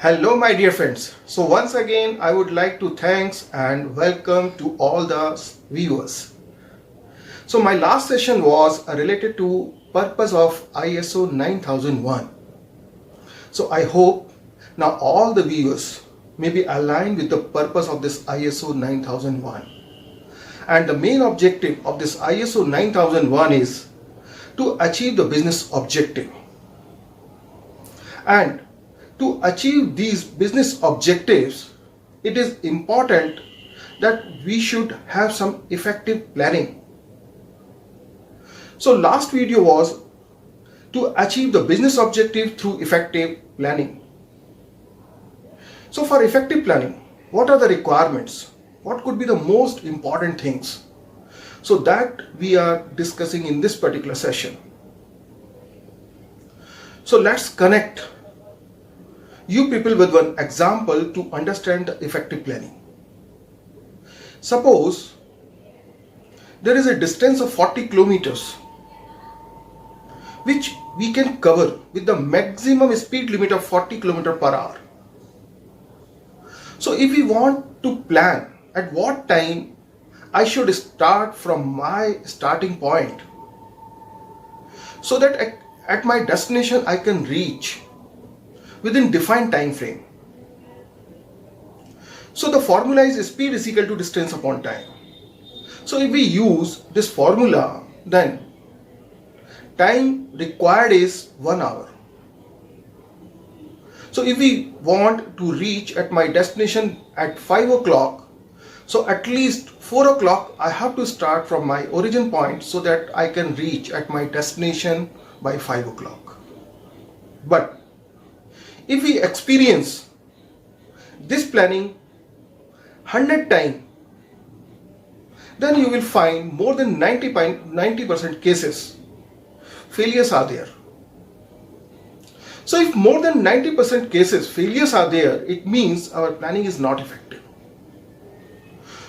Hello, my dear friends. So once again, I would like to thanks and welcome to all the viewers. So my last session was related to purpose of ISO 9001. So I hope now all the viewers may be aligned with the purpose of this ISO 9001. And the main objective of this ISO 9001 is to achieve the business objective. And to achieve these business objectives, it is important that we should have some effective planning. So last video was to achieve the business objective through effective planning. So for effective planning, what are the requirements? What could be the most important things? So that we are discussing in this particular session. So let's connect you people with one example to understand the effective planning. Suppose there is a distance of 40 kilometers which we can cover with the maximum speed limit of 40 km per hour. So if we want to plan at what time I should start from my starting point so that at my destination I can reach within defined time frame. So the formula is speed is equal to distance upon time. So if we use this formula, then time required is 1 hour. So if we want to reach at my destination at 5 o'clock, so at least 4 o'clock I have to start from my origin point so that I can reach at my destination by 5 o'clock. But if we experience this planning 100 times, then you will find more than 90% cases failures are there. So if more than 90% cases failures are there, it means our planning is not effective.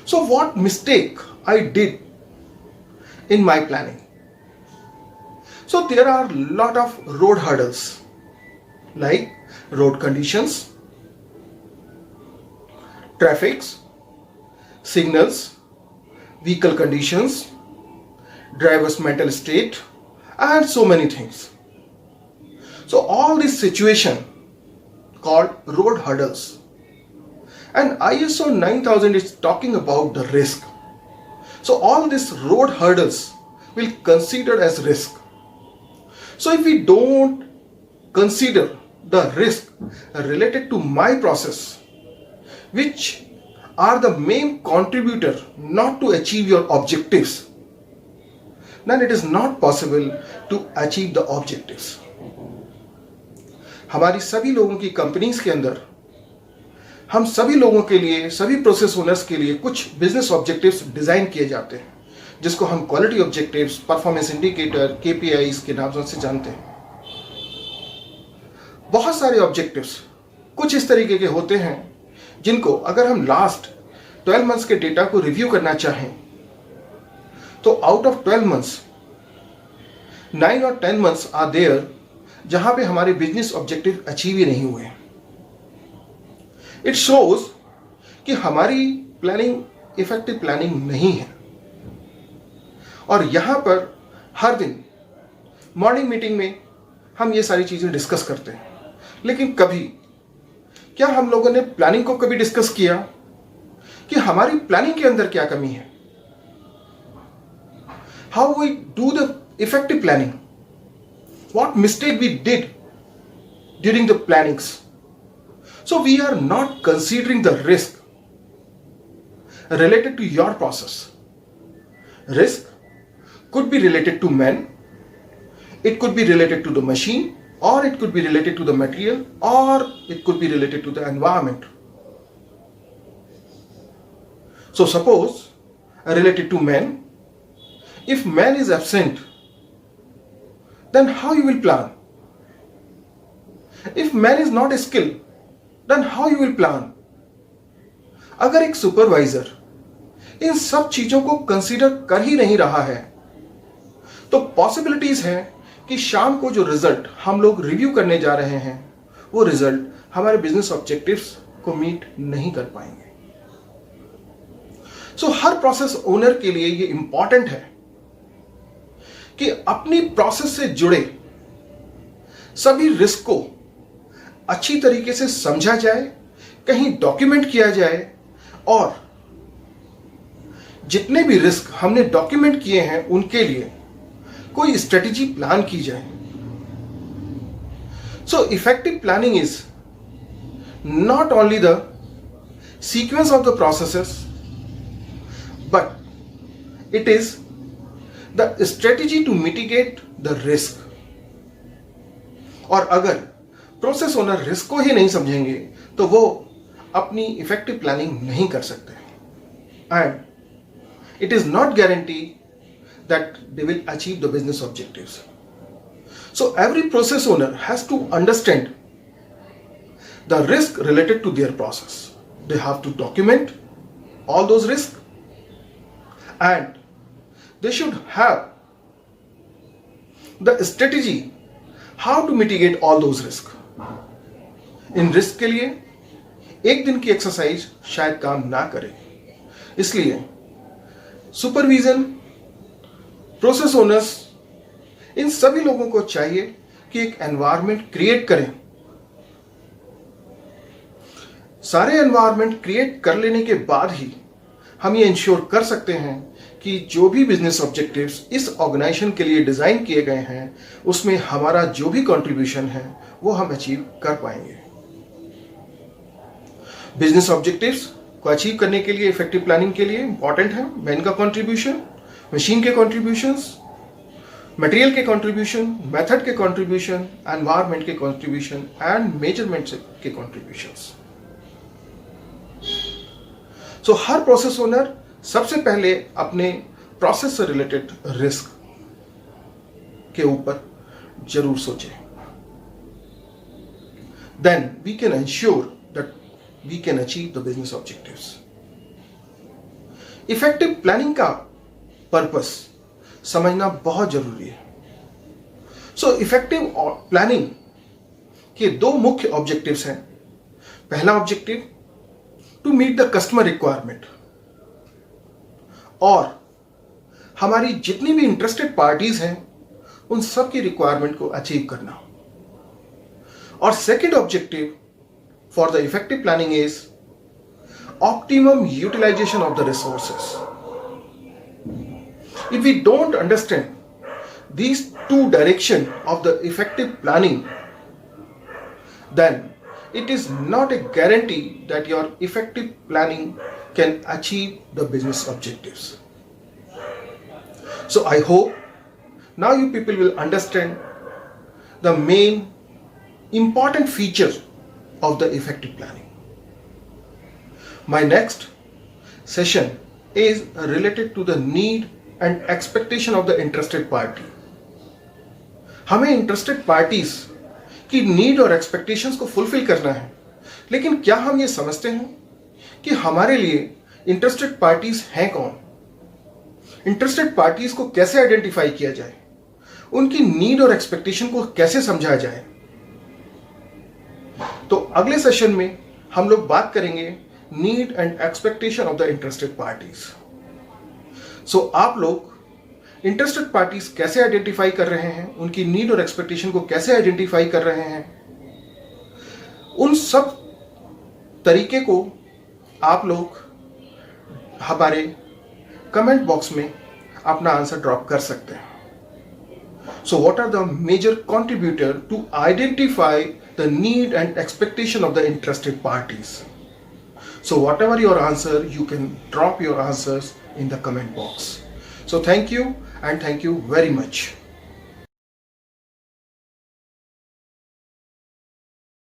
So what mistake I did in my planning? So there are a lot of road hurdles like road conditions, traffics, signals, vehicle conditions, driver's mental state, and so many things. So all this situation called road hurdles. And ISO 9000 is talking about the risk. So all these road hurdles will consider as risk. So if we don't consider the risk related to my process, which are the main contributor not to achieve your objectives, then it is not possible to achieve the objectives. हमारी सभी लोगों की companies के अंदर हम सभी लोगों के लिए, सभी प्रोसेस ओनर्स के लिए कुछ बिजनेस ऑब्जेक्टिव्स डिजाइन किए जाते हैं, जिसको हम quality objectives, performance indicator, KPIs के नाम से जानते हैं। बहुत सारे ऑब्जेक्टिव्स कुछ इस तरीके के होते हैं जिनको अगर हम लास्ट 12 मंथ्स के डेटा को रिव्यू करना चाहें तो आउट ऑफ 12 मंथ्स 9 और 10 मंथ्स आर देयर जहां पे हमारे बिजनेस ऑब्जेक्टिव अचीव ही नहीं हुए। इट शोज कि हमारी प्लानिंग इफेक्टिव प्लानिंग नहीं है। और यहां पर हर दिन मॉर्निंग मीटिंग में हम ये सारी चीजें डिस्कस करते हैं, लेकिन कभी क्या हम लोगों ने प्लानिंग को कभी डिस्कस किया कि हमारी प्लानिंग के अंदर क्या कमी है? How we do the effective planning, what mistake we did during the plannings. So we are not considering the risk related to your process. Risk could be related to man, it could be related to the machine, or it could be related to the material, or it could be related to the environment. So suppose related to man, if man is absent, then how you will plan? If man is not skilled, then how you will plan? अगर एक supervisor इन सब चीजों को consider कर ही नहीं रहा है तो पॉसिबिलिटीज है कि शाम को जो रिजल्ट हम लोग रिव्यू करने जा रहे हैं वो रिजल्ट हमारे बिजनेस ऑब्जेक्टिव्स को मीट नहीं कर पाएंगे। सो हर प्रोसेस ओनर के लिए ये इंपॉर्टेंट है कि अपनी प्रोसेस से जुड़े सभी रिस्क को अच्छी तरीके से समझा जाए, कहीं डॉक्यूमेंट किया जाए, और जितने भी रिस्क हमने डॉक्यूमेंट किए हैं उनके लिए कोई स्ट्रेटेजी प्लान की जाए। So effective planning is not only the sequence of the processes, but it is the strategy to mitigate the risk. और अगर प्रोसेस ओनर रिस्क को ही नहीं समझेंगे तो वो अपनी इफेक्टिव प्लानिंग नहीं कर सकते, and it is not guarantee that they will achieve the business objectives. So every process owner has to understand the risk related to their process. They have to document all those risks, and they should have the strategy how to mitigate all those risks. In risk के लिए एक दिन की exercise शायद काम ना करे, इसलिए सुपरविजन, प्रोसेस ओनर्स, इन सभी लोगों को चाहिए कि एक एनवायरनमेंट क्रिएट करें. सारे एनवायरनमेंट क्रिएट कर लेने के बाद ही हम ये इंश्योर कर सकते हैं कि जो भी बिजनेस ऑब्जेक्टिव्स इस ऑर्गेनाइजेशन के लिए डिजाइन किए गए हैं उसमें हमारा जो भी कंट्रीब्यूशन है वो हम अचीव कर पाएंगे. बिजनेस ऑब्जेक्टिव्स को अचीव करने के लिए इफेक्टिव प्लानिंग के लिए इंपॉर्टेंट है मैन का कंट्रीब्यूशन, मशीन के कॉन्ट्रीब्यूशंस, मटेरियल के कंट्रीब्यूशन, मेथड के कंट्रीब्यूशन, एनवायरनमेंट के कंट्रीब्यूशन एंड मेजरमेंट के कंट्रीब्यूशंस. सो हर प्रोसेस ओनर सबसे पहले अपने प्रोसेस से रिलेटेड रिस्क के ऊपर जरूर सोचे. Then we can ensure that we can achieve the business objectives. Effective planning का पर्पस समझना बहुत जरूरी है. सो इफेक्टिव प्लानिंग के दो मुख्य ऑब्जेक्टिव्स हैं. पहला objective to meet the customer requirement, और हमारी जितनी भी इंटरेस्टेड पार्टीज हैं उन सब की रिक्वायरमेंट को अचीव करना. और second objective for the effective planning is optimum utilisation of the resources. If we don't understand these two directions of the effective planning, then it is not a guarantee that your effective planning can achieve the business objectives. So I hope now you people will understand the main important feature of the effective planning. My next session is related to the need and expectation of the interested party. हमें interested parties की need और expectations को fulfil करना है, लेकिन क्या हम ये समझते हैं कि हमारे लिए इंटरेस्टेड पार्टीज हैं कौन? इंटरेस्टेड पार्टीज को कैसे आइडेंटिफाई किया जाए, उनकी नीड और एक्सपेक्टेशन को कैसे समझा जाए? तो अगले सेशन में हम लोग बात करेंगे need and expectation of the interested parties. So आप लोग इंटरेस्टेड पार्टीज कैसे आइडेंटिफाई कर रहे हैं, उनकी नीड और एक्सपेक्टेशन को कैसे आइडेंटिफाई कर रहे हैं, उन सब तरीके को आप लोग हमारे कमेंट बॉक्स में अपना आंसर ड्रॉप कर सकते हैं. So what are the major contributor to identify the need and expectation of the interested parties? So whatever your answer, you can drop your answers in the comment box. So thank you, and thank you very much.